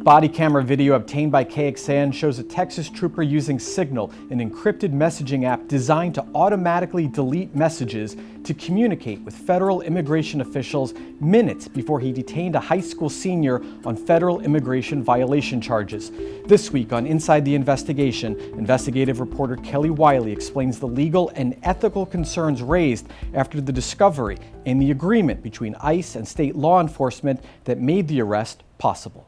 Body camera video obtained by KXAN shows a Texas trooper using Signal, an encrypted messaging app designed to automatically delete messages to communicate with federal immigration officials minutes before he detained a high school senior on federal immigration violation charges. This week on Inside the Investigation, investigative reporter Kelly Wiley explains the legal and ethical concerns raised after the discovery and the agreement between ICE and state law enforcement that made the arrest possible.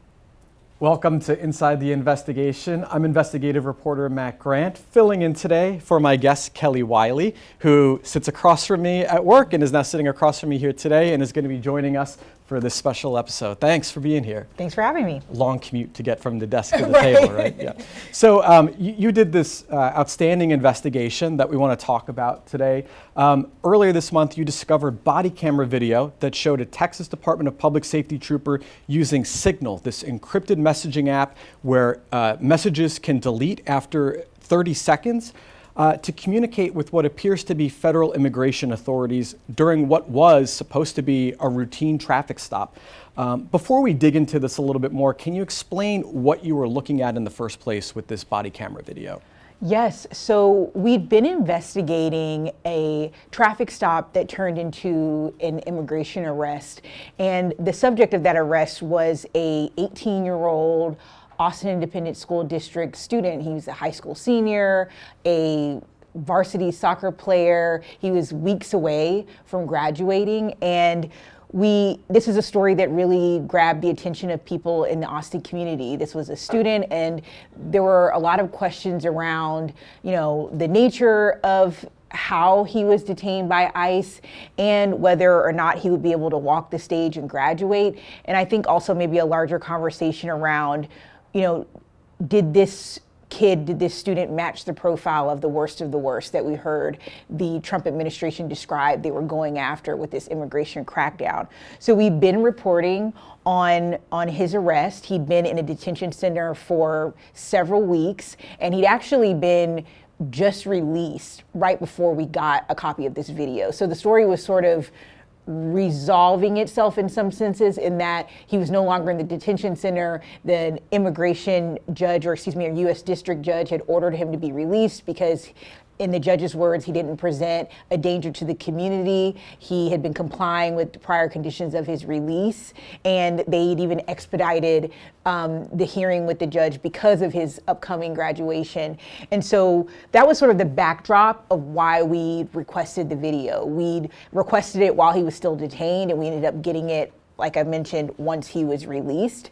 Welcome to Inside the Investigation. I'm investigative reporter Matt Grant, filling in today for my guest Kelly Wiley, who sits across from me at work and is now sitting across from me here today and is going to be joining us for this special episode. Thanks for being here. Thanks for having me. Long commute to get from the desk to the table, right? Yeah. So you did this outstanding investigation that we want to talk about today. Earlier this month, you discovered body camera video that showed a Texas Department of Public Safety trooper using Signal, this encrypted messaging app where messages can delete after 30 seconds. To communicate with what appears to be federal immigration authorities during what was supposed to be a routine traffic stop. Before we dig into this a little bit more, can you explain what you were looking at in the first place with this body camera video? Yes, so we'd been investigating a traffic stop that turned into an immigration arrest. And the subject of that arrest was a 18-year-old Austin Independent School District student. He was a high school senior, a varsity soccer player. He was weeks away from graduating, and this is a story that really grabbed the attention of people in the Austin community. This was a student, and there were a lot of questions around, the nature of how he was detained by ICE and whether or not he would be able to walk the stage and graduate. And I think also maybe a larger conversation around, did this student match the profile of the worst that we heard the Trump administration describe they were going after with this immigration crackdown? So we've been reporting on his arrest. He'd been in a detention center for several weeks, and he'd actually been just released right before we got a copy of this video. So the story was sort of resolving itself in some senses, in that he was no longer in the detention center. The immigration judge, a U.S. district judge, had ordered him to be released because, in the judge's words, he didn't present a danger to the community. He had been complying with the prior conditions of his release, and they'd even expedited the hearing with the judge because of his upcoming graduation. And so that was sort of the backdrop of why we requested the video. We'd requested it while he was still detained, and we ended up getting it, like I mentioned, once he was released.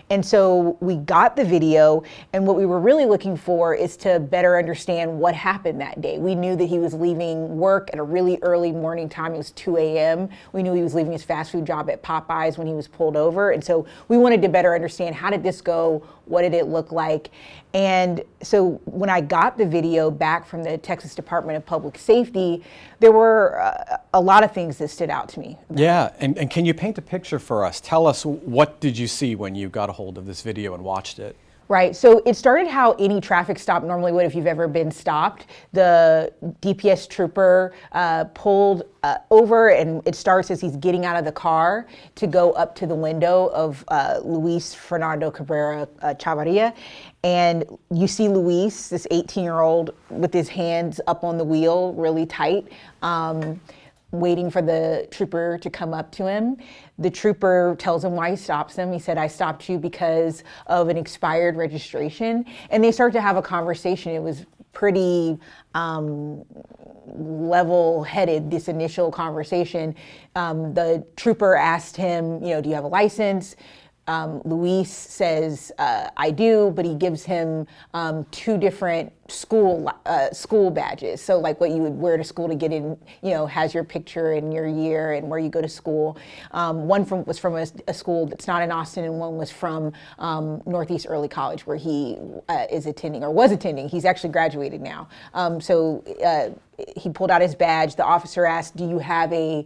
And so we got the video, and what we were really looking for is to better understand what happened that day. We knew that he was leaving work at a really early morning time. It was 2 a.m. We knew he was leaving his fast food job at Popeyes when he was pulled over. And so we wanted to better understand, how did this go? What did it look like? And so when I got the video back from the Texas Department of Public Safety, there were a lot of things that stood out to me. Yeah, and can you paint a picture for us? Tell us, what did you see when you got a hold of this video and watched it? Right, so it started how any traffic stop normally would if you've ever been stopped. The DPS trooper pulled over, and it starts as he's getting out of the car to go up to the window of Luis Fernando Cabrera Chavarria. And you see Luis, this 18-year-old, with his hands up on the wheel really tight, waiting for the trooper to come up to him. The trooper tells him why he stops him. He said, "I stopped you because of an expired registration." And they start to have a conversation. It was pretty level-headed, this initial conversation. The trooper asked him, do you have a license? Luis says, I do, but he gives him two different school badges. So like what you would wear to school to get in, has your picture and your year and where you go to school. One was from a school that's not in Austin, and one was from Northeast Early College, where he is attending, or was attending. He's actually graduated now. So he pulled out his badge. The officer asked, do you have a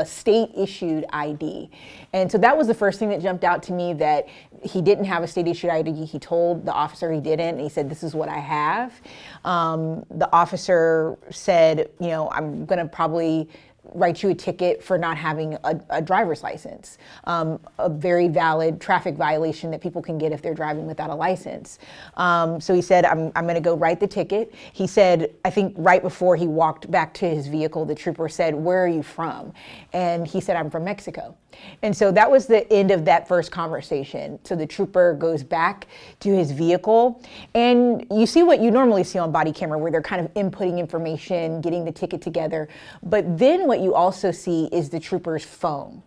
state-issued ID? And so that was the first thing that jumped out to me, that he didn't have a state-issued ID. He told the officer he didn't, and he said, "This is what I have." The officer said, "I'm going to probably write you a ticket for not having a driver's license, a very valid traffic violation that people can get if they're driving without a license. So he said, I'm going to go write the ticket. He said, I think right before he walked back to his vehicle, the trooper said, where are you from? And he said, I'm from Mexico. And so that was the end of that first conversation. So the trooper goes back to his vehicle, and you see what you normally see on body camera, where they're kind of inputting information, getting the ticket together. But then what you also see is the trooper's phone.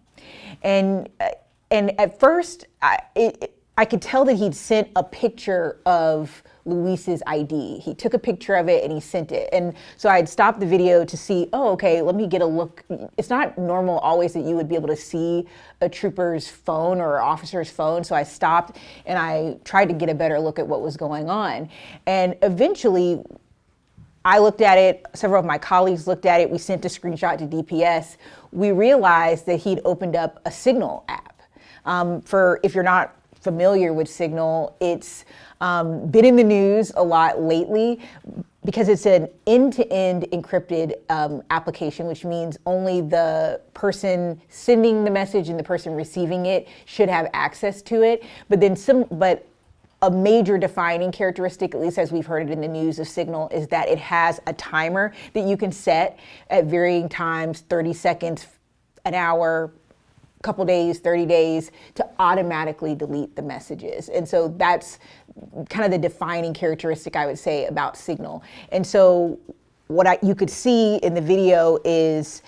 And at first, I could tell that he'd sent a picture of Luis's ID. He took a picture of it and he sent it. And so I'd stopped the video to see, oh, okay, let me get a look. It's not normal always that you would be able to see a trooper's phone or an officer's phone. So I stopped and I tried to get a better look at what was going on. And eventually, I looked at it, several of my colleagues looked at it, we sent a screenshot to DPS. We realized that he'd opened up a Signal app. If you're not familiar with Signal, it's been in the news a lot lately because it's an end-to-end encrypted application, which means only the person sending the message and the person receiving it should have access to it. But a major defining characteristic, at least as we've heard it in the news of Signal, is that it has a timer that you can set at varying times, 30 seconds, an hour, a couple days, 30 days, to automatically delete the messages. And so that's kind of the defining characteristic, I would say, about Signal. And so what you could see in the video is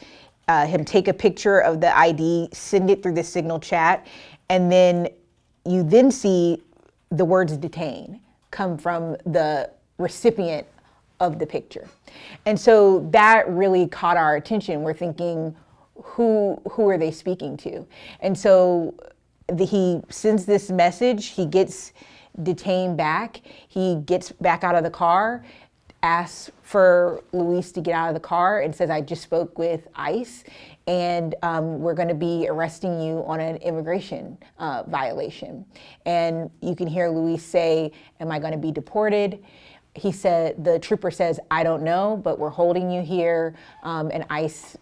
him take a picture of the ID, send it through the Signal chat, and then you then see the words detain come from the recipient of the picture. And so that really caught our attention. We're thinking, who are they speaking to? And so he sends this message, he gets detained back, he gets back out of the car, asks for Luis to get out of the car and says, I just spoke with ICE and we're going to be arresting you on an immigration violation. And you can hear Luis say, am I going to be deported? He said, the trooper says, I don't know, but we're holding you here, and ICE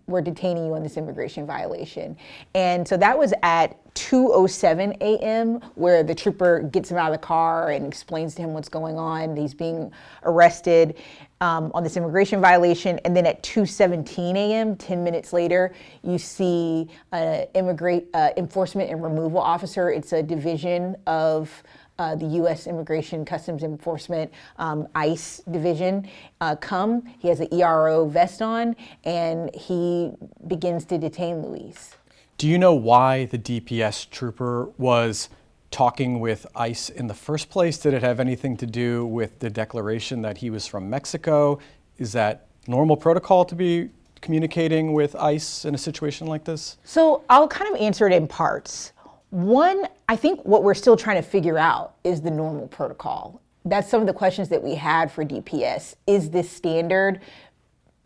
we're detaining you on this immigration violation. And so that was at 2:07 a.m. where the trooper gets him out of the car and explains to him what's going on. He's being arrested on this immigration violation. And then at 2:17 a.m., 10 minutes later, you see enforcement and removal officer. It's a division of the U.S. Immigration Customs Enforcement ICE division come. He has an ERO vest on, and he begins to detain Luis. Do you know why the DPS trooper was talking with ICE in the first place? Did it have anything to do with the declaration that he was from Mexico? Is that normal protocol to be communicating with ICE in a situation like this? So I'll kind of answer it in parts. One, I think what we're still trying to figure out is the normal protocol. That's some of the questions that we had for DPS. Is this standard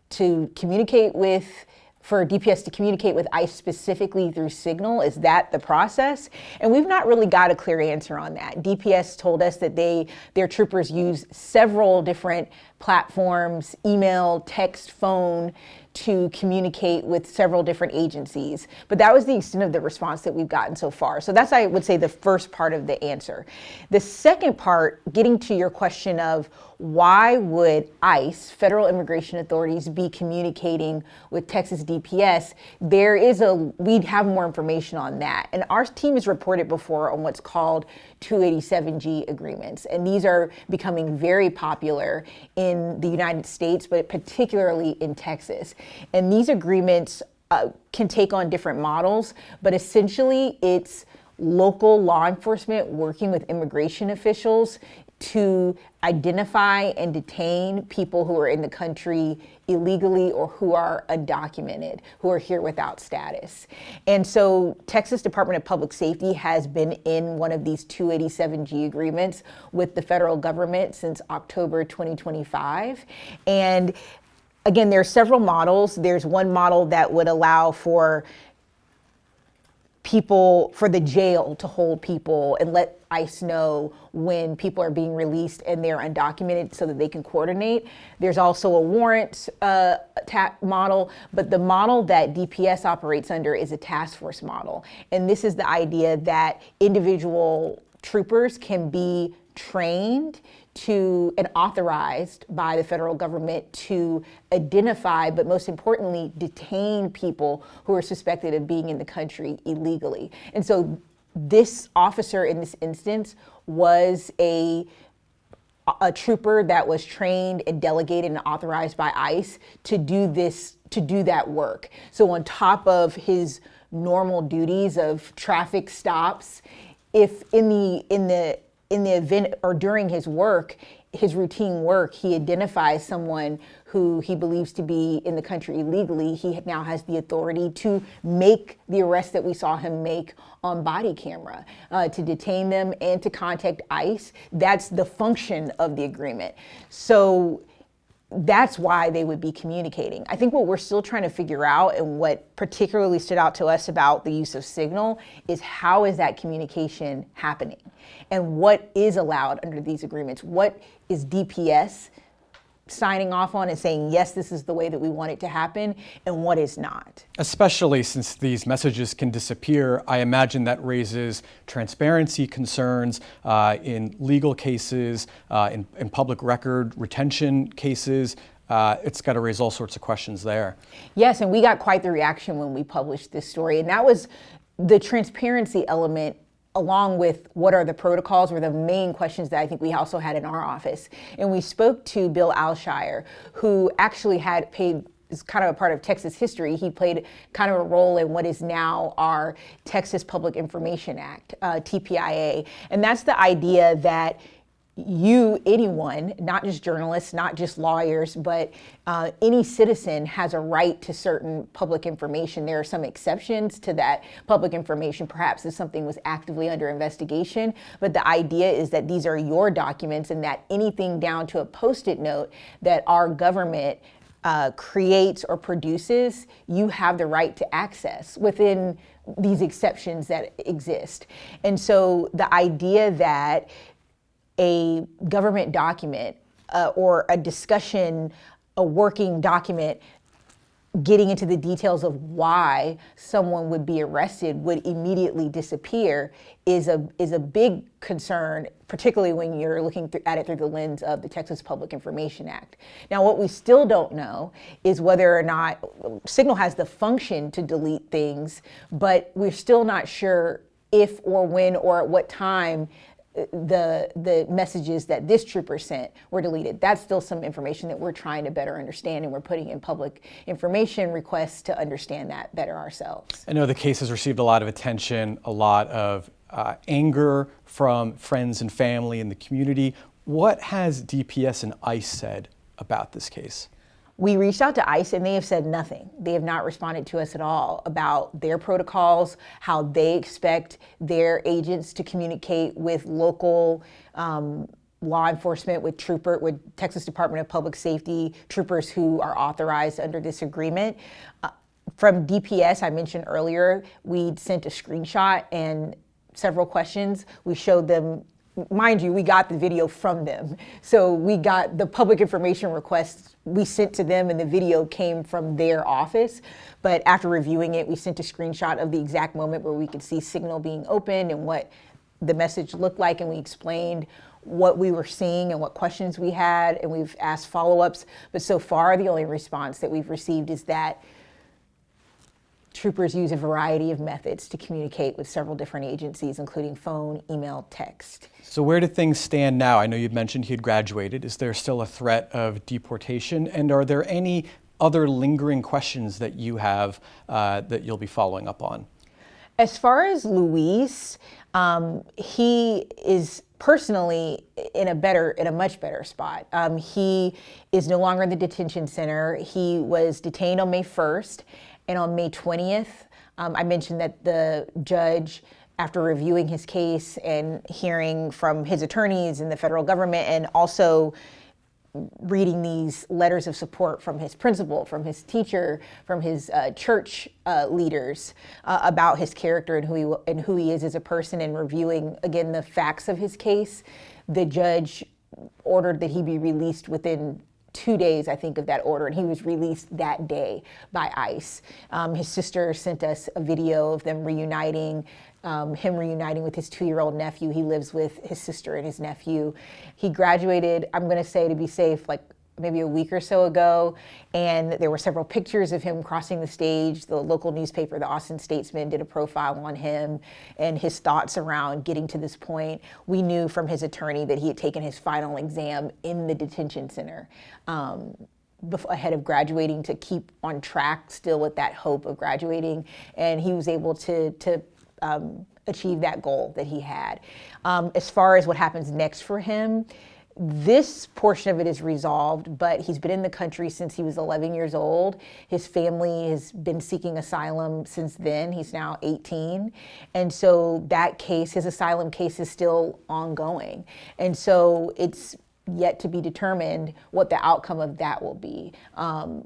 to communicate with, for DPS to communicate with ICE specifically through Signal? Is that the process? And we've not really got a clear answer on that. DPS told us that their troopers use several different platforms, email, text, phone, to communicate with several different agencies. But that was the extent of the response that we've gotten so far. So that's, I would say, the first part of the answer. The second part, getting to your question of why would ICE, federal immigration authorities, be communicating with Texas DPS, we'd have more information on that. And our team has reported before on what's called 287G agreements. And these are becoming very popular in the United States, but particularly in Texas. And these agreements can take on different models, but essentially it's local law enforcement working with immigration officials to identify and detain people who are in the country illegally or who are undocumented, who are here without status. And so Texas Department of Public Safety has been in one of these 287G agreements with the federal government since October 2025. And again, there are several models. There's one model that would allow for for the jail to hold people and let ICE know when people are being released and they're undocumented so that they can coordinate. There's also a warrant model, but the model that DPS operates under is a task force model. And this is the idea that individual troopers can be trained and authorized by the federal government to identify, but most importantly, detain people who are suspected of being in the country illegally. And so this officer in this instance was a trooper that was trained and delegated and authorized by ICE to do that work. So on top of his normal duties of traffic stops, if in the event or during his routine work, he identifies someone who he believes to be in the country illegally, he now has the authority to make the arrest that we saw him make on body camera, to detain them and to contact ICE. That's the function of the agreement. So that's why they would be communicating. I think what we're still trying to figure out, and what particularly stood out to us about the use of Signal, is how is that communication happening? And what is allowed under these agreements? What is DPS signing off on and saying, yes, this is the way that we want it to happen, and what is not? Especially since these messages can disappear, I imagine that raises transparency concerns in legal cases, in public record retention cases. It's got to raise all sorts of questions there. Yes, and we got quite the reaction when we published this story, and that was the transparency element, along with what are the protocols, were the main questions that I think we also had in our office. And we spoke to Bill Alshire, who actually is kind of a part of Texas history. He played kind of a role in what is now our Texas Public Information Act, TPIA. And that's the idea that anyone, not just journalists, not just lawyers, but any citizen has a right to certain public information. There are some exceptions to that public information, perhaps if something was actively under investigation, but the idea is that these are your documents, and that anything down to a Post-it note that our government creates or produces, you have the right to access within these exceptions that exist. And so the idea that a government document or a discussion, a working document, getting into the details of why someone would be arrested would immediately disappear is a big concern, particularly when you're looking at it through the lens of the Texas Public Information Act. Now, what we still don't know is whether or not Signal has the function to delete things, but we're still not sure if or when or at what time the messages that this trooper sent were deleted. That's still some information that we're trying to better understand, and we're putting in public information requests to understand that better ourselves. I know the case has received a lot of attention, a lot of anger from friends and family in the community. What has DPS and ICE said about this case? We reached out to ICE and they have said nothing. They have not responded to us at all about their protocols, how they expect their agents to communicate with local law enforcement, with Texas Department of Public Safety troopers who are authorized under this agreement. From DPS, I mentioned earlier, we sent a screenshot and several questions. We showed them. Mind you, we got the video from them. So we got the public information requests we sent to them, and the video came from their office. But after reviewing it, we sent a screenshot of the exact moment where we could see Signal being opened and what the message looked like, and we explained what we were seeing and what questions we had, and we've asked follow-ups. But so far, the only response that we've received is that troopers use a variety of methods to communicate with several different agencies, including phone, email, text. So where do things stand now? I know you'd mentioned he had graduated. Is there still a threat of deportation? And are there any other lingering questions that you have that you'll be following up on? As far as Luis, he is personally in a much better spot. He is no longer in the detention center. He was detained on May 1st. And on May 20th, I mentioned that the judge, after reviewing his case and hearing from his attorneys and the federal government, and also reading these letters of support from his principal, from his teacher, from his church leaders about his character and who he is as a person, and reviewing, again, the facts of his case. The judge ordered that he be released within 2 days, I think, of that order, and he was released that day by ICE. His sister sent us a video of them reuniting, him reuniting with his 2-year-old nephew. He lives with his sister and his nephew. He graduated, I'm going to say, to be safe, like maybe a week or so ago, and there were several pictures of him crossing the stage. The local newspaper, the Austin Statesman, did a profile on him and his thoughts around getting to this point. We knew from his attorney that he had taken his final exam in the detention center ahead of graduating, to keep on track still with that hope of graduating, and he was able to achieve that goal that he had. As far as what happens next for him, this portion of it is resolved, but he's been in the country since he was 11 years old. His family has been seeking asylum since then. He's now 18. And so that case, his asylum case, is still ongoing. And so it's yet to be determined what the outcome of that will be,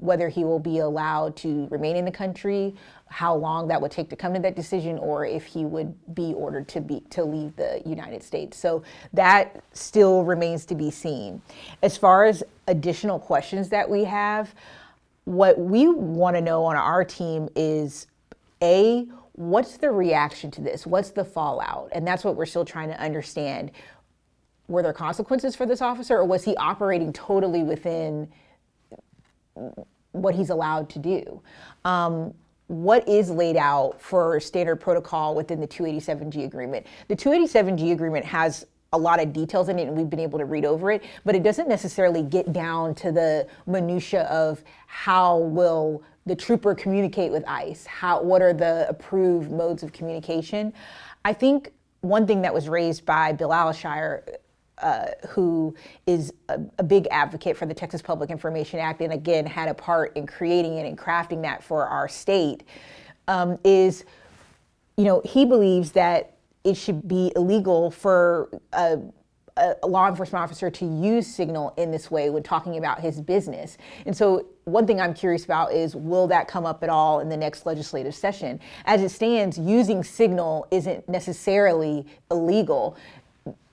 whether he will be allowed to remain in the country, how long that would take to come to that decision, or if he would be ordered to leave the United States. So that still remains to be seen. As far as additional questions that we have, what we want to know on our team is, A, what's the reaction to this? What's the fallout? And that's what we're still trying to understand. Were there consequences for this officer, or was he operating totally within what he's allowed to do? What is laid out for standard protocol within the 287G agreement? The 287G agreement has a lot of details in it, and we've been able to read over it, but it doesn't necessarily get down to the minutia of how will the trooper communicate with ICE? What are the approved modes of communication? I think one thing that was raised by Bill Alshire, who is a big advocate for the Texas Public Information Act, and again had a part in creating it and crafting that for our state, is, he believes that it should be illegal for a law enforcement officer to use Signal in this way when talking about his business. And so one thing I'm curious about is, will that come up at all in the next legislative session? As it stands, using Signal isn't necessarily illegal.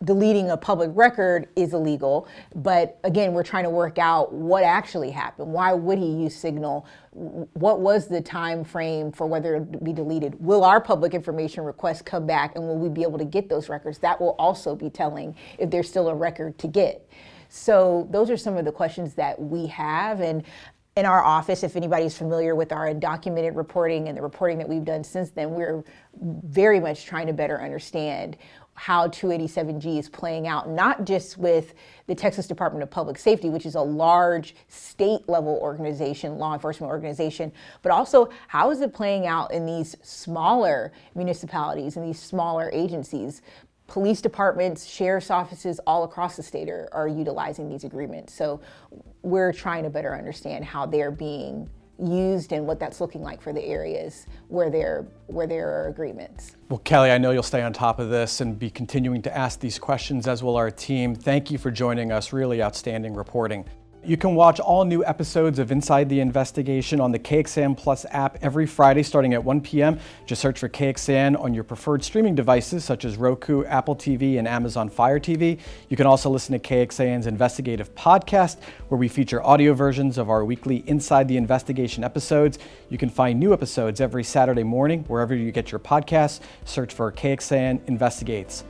Deleting a public record is illegal, but again, we're trying to work out what actually happened. Why would he use Signal? What was the time frame for whether it would be deleted? Will our public information requests come back, and will we be able to get those records? That will also be telling if there's still a record to get. So those are some of the questions that we have. And in our office, if anybody's familiar with our undocumented reporting and the reporting that we've done since then, we're very much trying to better understand how 287G is playing out, not just with the Texas Department of Public Safety, which is a large state-level organization, law enforcement organization, but also how is it playing out in these smaller municipalities and these smaller agencies. Police departments, sheriff's offices all across the state are utilizing these agreements. So we're trying to better understand how they're being used and what that's looking like for the areas where there are agreements. Well, Kelly, I know you'll stay on top of this and be continuing to ask these questions, as will our team. Thank you for joining us. Really outstanding reporting. You can watch all new episodes of Inside the Investigation on the KXAN Plus app every Friday starting at 1 p.m. Just search for KXAN on your preferred streaming devices such as Roku, Apple TV, and Amazon Fire TV. You can also listen to KXAN's Investigative Podcast, where we feature audio versions of our weekly Inside the Investigation episodes. You can find new episodes every Saturday morning wherever you get your podcasts. Search for KXAN Investigates.